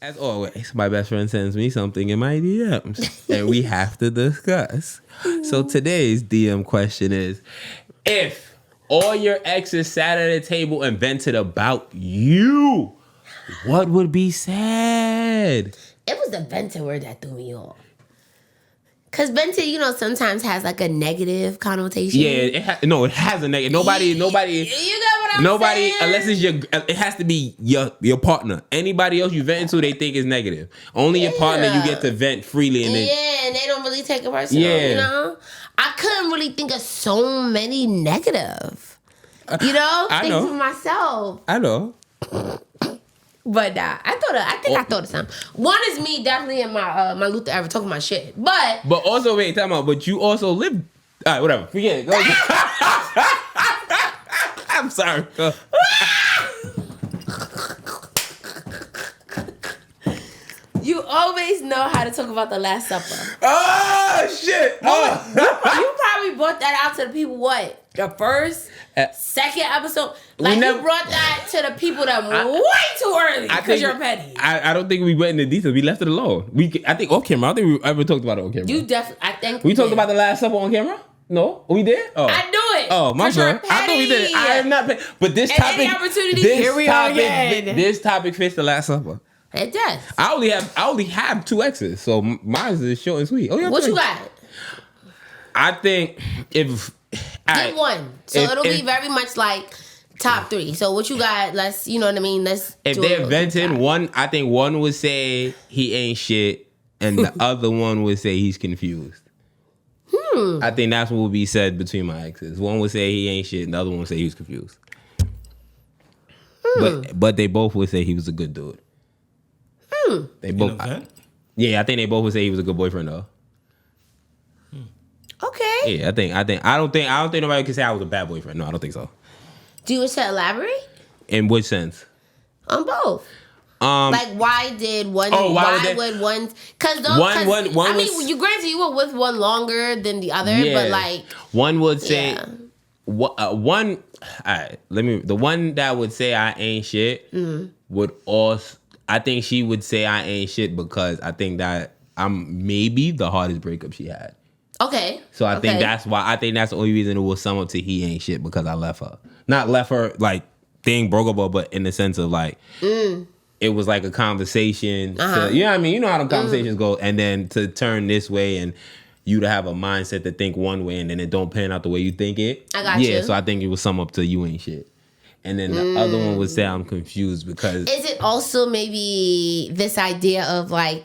As always, my best friend sends me something in my DMs, and we have to discuss. So today's DM question is, if all your exes sat at a table and vented about you, what would be said? It was the vented word that threw me off. Because vented, sometimes has like a negative connotation. Yeah, it has a negative. Nobody. You get what I'm saying? Unless it's it has to be your partner. Anybody else you vent into, they think is negative. Only your partner you get to vent freely. And and they don't really take it personal, I couldn't really think of so many negative. Things for myself. I know. But I thought of something. One is me definitely in my Luther ever talking my shit. But also wait, time out. But you also live. All right, whatever. Forget it. Go. I'm sorry. You always know how to talk about the Last Supper. Oh shit! You probably brought that out to the people. What? The first, second episode? Like you brought that to the people that way too early because you're petty. I don't think we went into detail. We left it alone. I think off camera. I don't think we ever talked about it on camera. You definitely. I think we talked about the Last Supper on camera. No, we did. Oh, I knew it. Oh, my bad. I thought we did it. I am not. But this topic. Any opportunity. Here we are again. This topic fits the Last Supper. It does. I only have 2 exes, so mine is short and sweet. Oh, what you got? I think if get one, so it'll be very much like top 3. So what you got? Let's, you know what I mean. Let's. If they're venting, I think one would say he ain't shit, and the other one would say he's confused. I think that's what would be said between my exes. One would say he ain't shit, and the other one would say he was confused. But they both would say he was a good dude. They both. Yeah, I think they both would say he was a good boyfriend though. Okay. Yeah, I don't think nobody can say I was a bad boyfriend. No, I don't think so. Do you wish to elaborate? In which sense? On both. Like why did one? Why would one? Because you granted you were with one longer than the other, but like one would say one. All right, the one that would say I ain't shit would also. I think she would say I ain't shit because I think that I'm maybe the hardest breakup she had. Okay. So I think that's why. I think that's the only reason it will sum up to he ain't shit because I left her. Not left her like thing broke up her, but in the sense of like it was like a conversation. You know what I mean? You know how the conversations go, and then to turn this way and you to have a mindset to think one way and then it don't pan out the way you think it. I got you. Yeah. So I think it will sum up to you ain't shit. And then the other one would say I'm confused because... Is it also maybe this idea of like,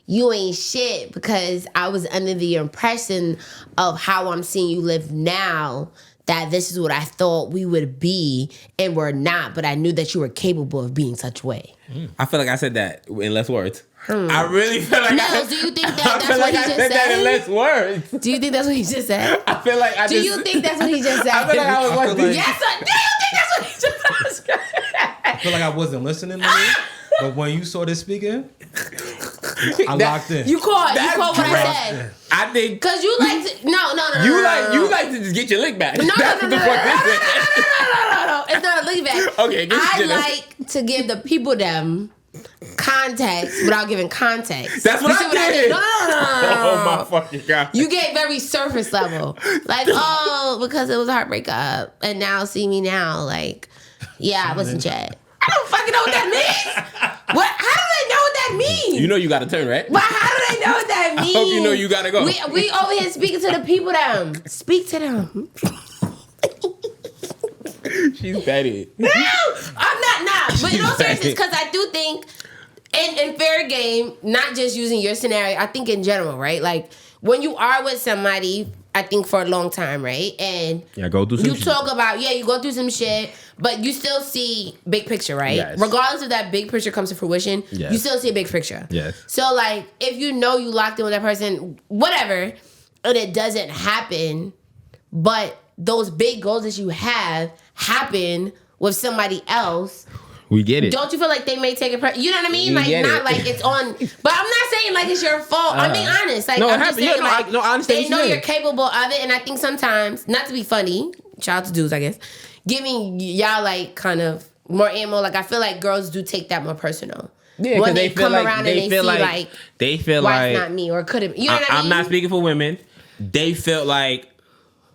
you ain't shit because I was under the impression of how I'm seeing you live now, that this is what I thought we would be and we're not, but I knew that you were capable of being such way. I feel like I said that in less words. I really feel like do you think that's what he just said? That in less words. Do you think that's what he just said? I feel like Do you think that's what he just said? I feel like I was like, yes, do you think that's what he just said? I feel like I wasn't listening to you, but when you started speaking, I locked in. You caught what I said. I think because you like to you like to just get your lick back. No. It's not a lick back. Okay, I like to give the people them context without giving context. That's what I did. No. Oh my fucking God. You get very surface level. Like, because it was a heartbreak up and now see me now. Like, yeah, I wasn't Jade. I don't fucking know what that means. What? How do they know what that means? You know you got to turn, right? But how do they know what that means? I hope you know you got to go. We over here speaking to the people them. Speak to them. She's petty. No, I'm not. But in all seriousness, because I do think in fair game, not just using your scenario, I think in general, right? Like when you are with somebody, I think for a long time, right? And go through some shit. Talk about, you go through some shit, but you still see big picture, right? Yes. Regardless if that big picture comes to fruition, you still see a big picture. Yes. So like if you know you locked in with that person, whatever, and it doesn't happen, but those big goals that you have happen with somebody else. We get it. Don't you feel like they may take it? You know what I mean? Like not like it's on. But I'm not saying like it's your fault. I'm being honest. Like I'm just saying I understand. They know you're capable of it, and I think sometimes, not to be funny, shout out to dudes, I guess, giving y'all like kind of more ammo. Like I feel like girls do take that more personal. Yeah, when they feel come like around and they feel see like they feel why like it's not me, or could it? You know what I mean? I'm not speaking for women. They felt like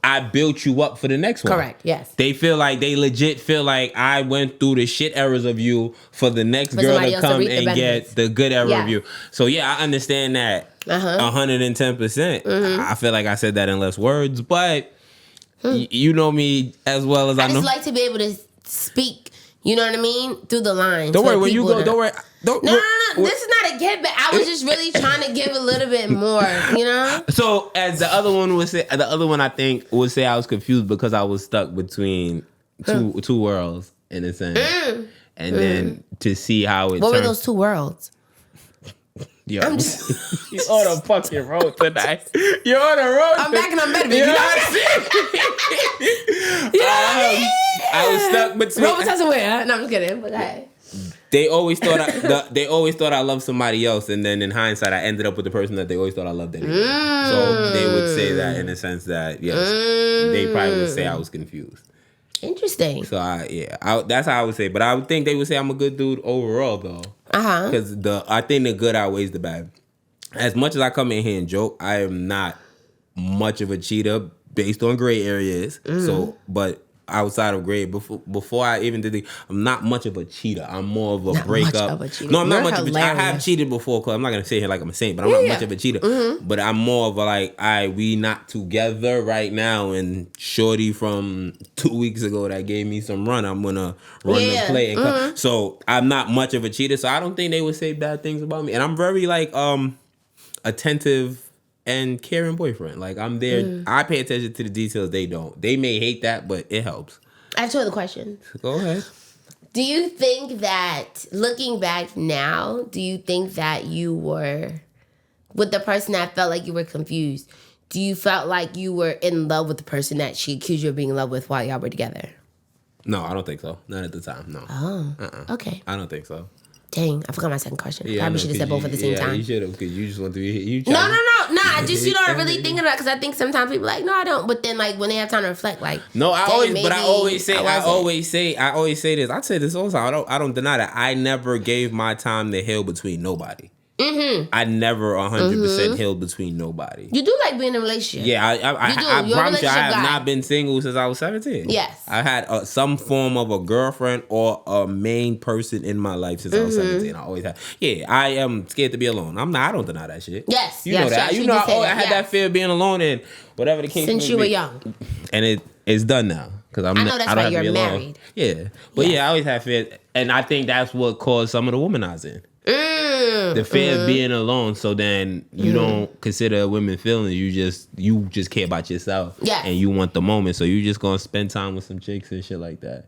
I built you up for the next one. Correct. Yes. They feel like they legit feel like I went through the shit eras of you for the next girl to come and get the good era of you. So yeah, I understand that 110%. I feel like I said that in less words, but you know me as well as I know. I just like to be able to speak. You know what I mean? Through the lines. Don't worry when you go. Don't worry. No. This is not a get back. I was just really trying to give a little bit more. You know. So as the other one would say, the other one I think would say I was confused because I was stuck between two worlds in a sense, and then to see how it. What were those two worlds? Yo, you're on a fucking road tonight. You're on a road. I'm back and I'm better. You know what I'm saying? I was stuck between. Robert doesn't wear. No, I'm just kidding. But hey. They always thought I loved somebody else, and then in hindsight, I ended up with the person that they always thought I loved anyway. So they would say that in a sense that yes, they probably would say I was confused. Interesting. So that's how I would say. But I would think they would say I'm a good dude overall, though. Because I think the good outweighs the bad. As much as I come in here and joke, I am not much of a cheater based on gray areas. So, but outside of gray, before I even did I'm not much of a cheater. I'm more of a breakup. No, I'm not much of a cheater. I have cheated before, cause I'm not gonna sit here like I'm a saint, but I'm not much of a cheater. But I'm more of a like, we not together right now, and shorty from 2 weeks ago that gave me some run, I'm gonna run the play. And so I'm not much of a cheater, so I don't think they would say bad things about me. And I'm very like attentive and caring boyfriend. Like I'm there. I pay attention to the details. They don't. They may hate that, but it helps. I have two other questions. Go ahead. Do you think that, looking back now, do you think that you were with the person that felt like you were confused? Do you felt like you were in love with the person that she accused you of being in love with while y'all were together? No, I don't think so. Not at the time. No. Oh. Okay. I don't think so. Dang, I forgot my second question. Yeah, Probably should have said both at the same time. You should have, because you just want to be. No. I just, I really think about it, because I think sometimes people like, no, I don't. But then, like, when they have time to reflect, like, no, I always say this. I say this all the time. I don't deny that. I never gave my time to heal between nobody. I never 100% healed between nobody. You do like being in a relationship. Yeah, I promise you, I have not been single since I was 17. Yes. I had some form of a girlfriend or a main person in my life since I was 17. I always have. Yeah, I am scared to be alone. I don't deny that shit. Yes. You know that. I had that fear of being alone, and whatever the case may be. Since you were young. And it's done now. Because I know that's why you're married. Yeah. But I always have fear. And I think that's what caused some of the womanizing. The fear of being alone, so then you don't consider women feelings. You just care about yourself, and you want the moment. So you just gonna spend time with some chicks and shit like that.